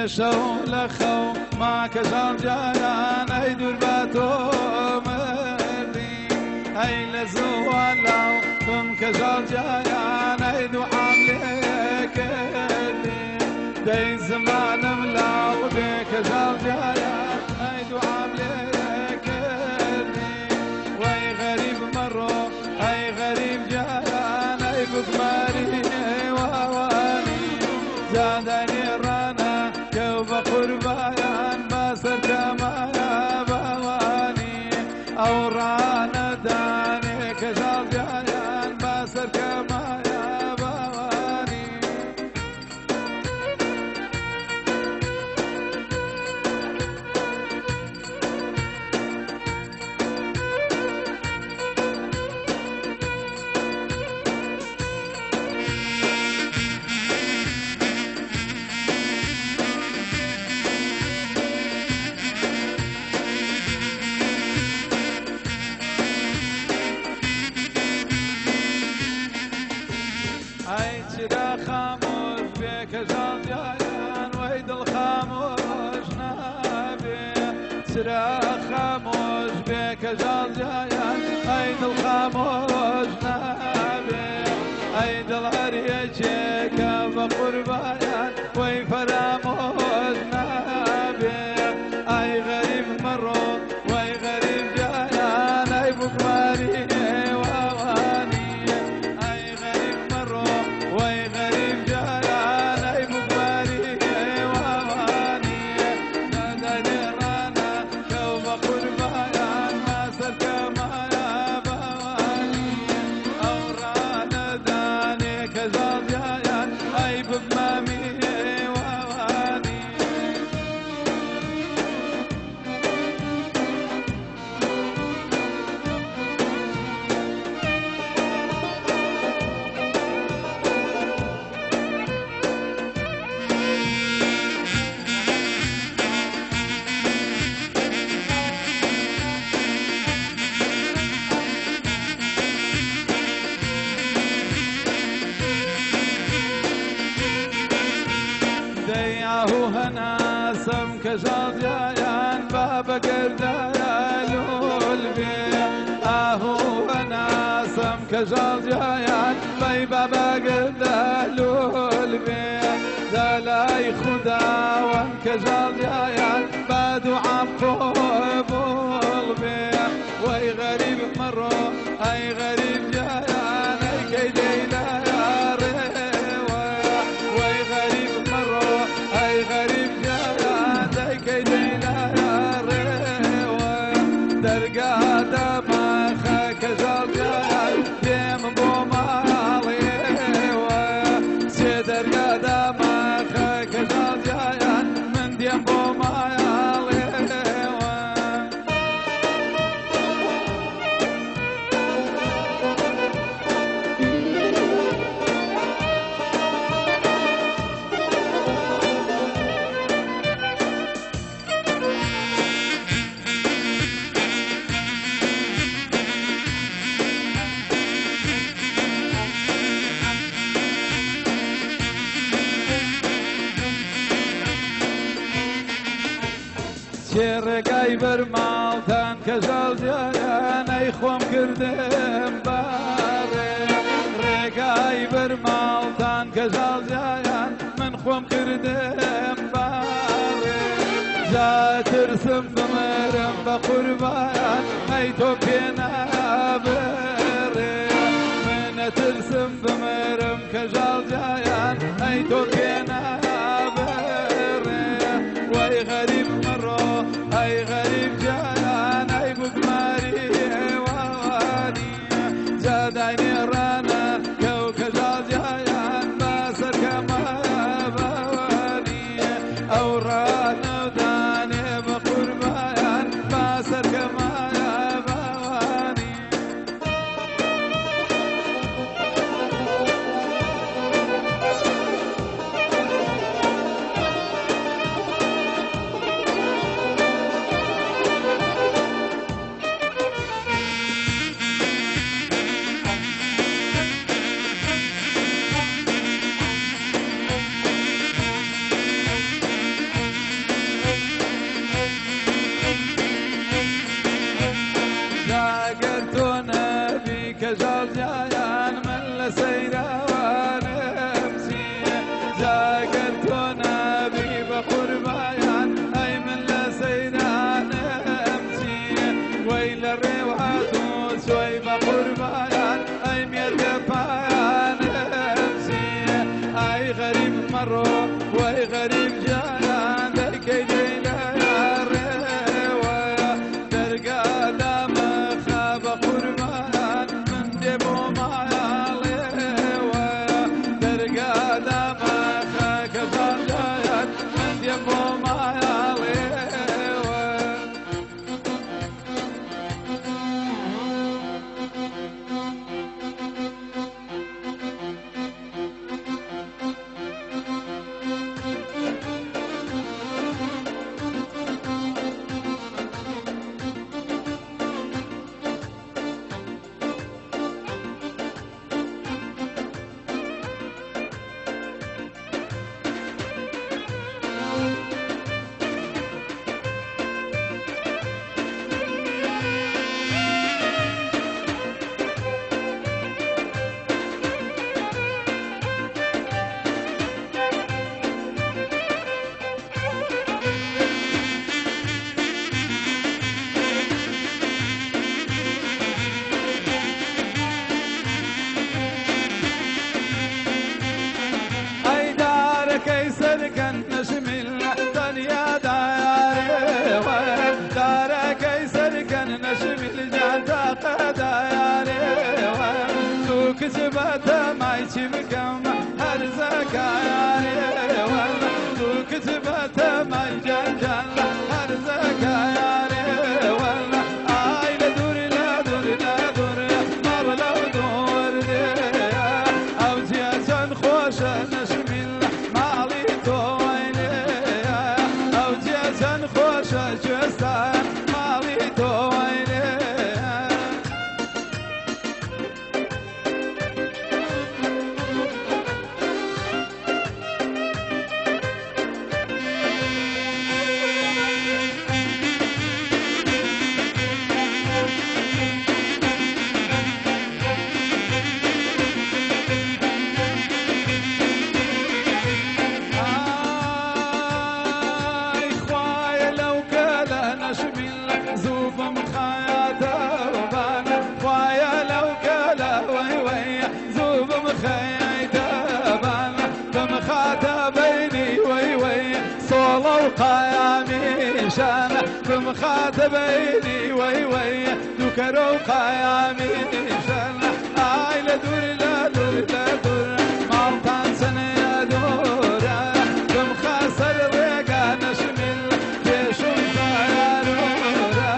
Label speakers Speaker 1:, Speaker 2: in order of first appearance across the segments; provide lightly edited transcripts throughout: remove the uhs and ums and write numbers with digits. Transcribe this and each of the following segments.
Speaker 1: شو لخو ما كجال جايان اي دور باتو مردي اي لزوالاو كم كجال جايان اي دو عاملك دي زمان ملاو دي كجال جايان اي دو عاملك واي غريب مرو اي غريب جايان اي بقماري وواني زادني رانا كوب قربان باسر كما يا بواني او رانا داني كجال جايان باسر كما يا بواني خاموش بك جال جايان ويد الخاموش نابي سرا خاموش بك جال جايان ايد الخاموش نابي ايد العريجك بقربايان وي فراموش نابي اي غريب مرو وي غريب جايان اي بقماري ديعه هناسم كجال جايان بابا قردالو البيع اهو هناسم كجال جايان باي بابا قردالو البيع دالاي خداوان كجال جايان بادو عفو بالبيع واي غريب مرو اي غريب جايان اي كيدي لا غريب جايان داي كيدينا يا ريوة درقا دما خاك جال جايان ديم بومالي سي درقا دما خاك جال جايان من ديم بومالي شێڕێگای بەرماڵتان کەژاڵ جیانەی خۆم کردم باڕێ ڕێگای بەرماڵتان کەژاڵ جیان من خۆم کردم باڕێ جاترسم بمەرم بە قوربان ئەی تۆ پێ نابڕێ منەترسم بمەرم کەژاڵ جیان ئەی تۆ پێ نابڕێ وای غەریب مەڕۆ ئەی غەریب جیان ئەی بگماری وانی جادای نێڕانە کەو کەژاڵ جیان باسەر کەمابەوانی ئەو ڕانە و دانێ بە قوربان باسەر کەمابەوانی بقربان أي من لسيدان أمشي ويل الرواد شوي بقربان أي ميدفان أمشي أي غريب مرة وأي غريب جانا ذاك يدينا الرواية درقا دام خاب قربان من دبو معالي درقا دام خاك خرجان من دبو معالي كيسر كان نشمل دنيا داري دار كيسر كان نشمل جاتا داري تو كتبت ما يشبكم هرزك ياري تو كتبت ما يجنجل هرزك ياري والله اي لا دور لا دور لا دور ما بلا دور او جيسن خوش نشمل او جسن خوش جستن مالی تو عینه قيامي شان بمخاطبيني وي وي ذكروا قيامي شان اي لا دور لا دور لا دور مالطان سنة يا دور بمخاصر ريقا نشمل جيشون طيارورا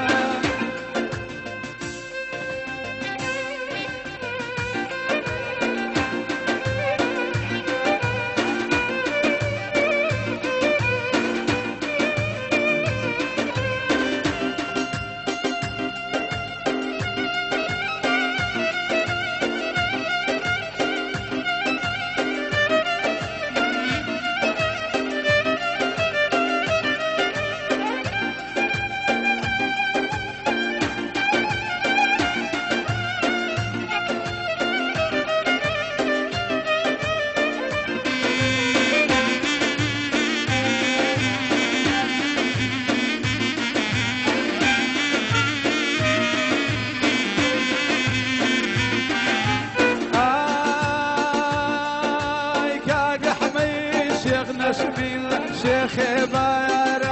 Speaker 1: شيخ باير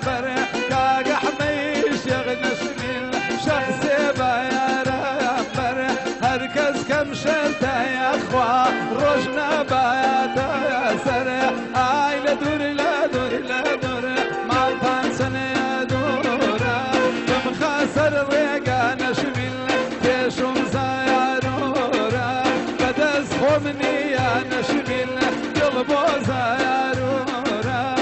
Speaker 1: فرح كاق حمي شيخ نشميل شخص باير فرح هركز كم شلته يا اخوة رجنا بايات يا سرح اي لا دور لا دور لا دور مالطان سنة يا دورة كم خاسر ريقا نشميل تيشم زايرورة بدز خمني يا نشميل قلبو زايرورة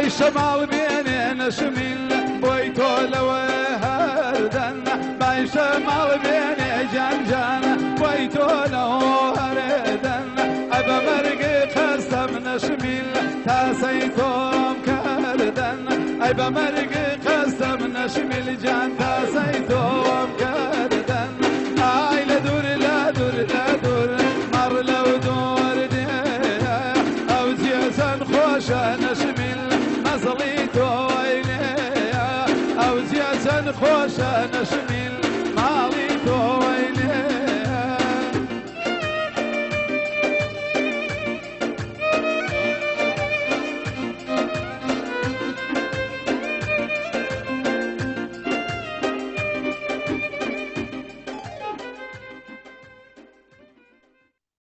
Speaker 1: باي شمال بيني نشمل بويتو لو هردن باي شمال بيني جنجان بويتو لو هردن ابا مرقي قسم نشمل تاسيتوم كردن ابا مرقي قسم نشمل جان تاسيتوم كردن اي لا دور لا دور لا دور مر لو دور دي او زيزن خوش نشمل مزليتو او زيزن خوش نشمل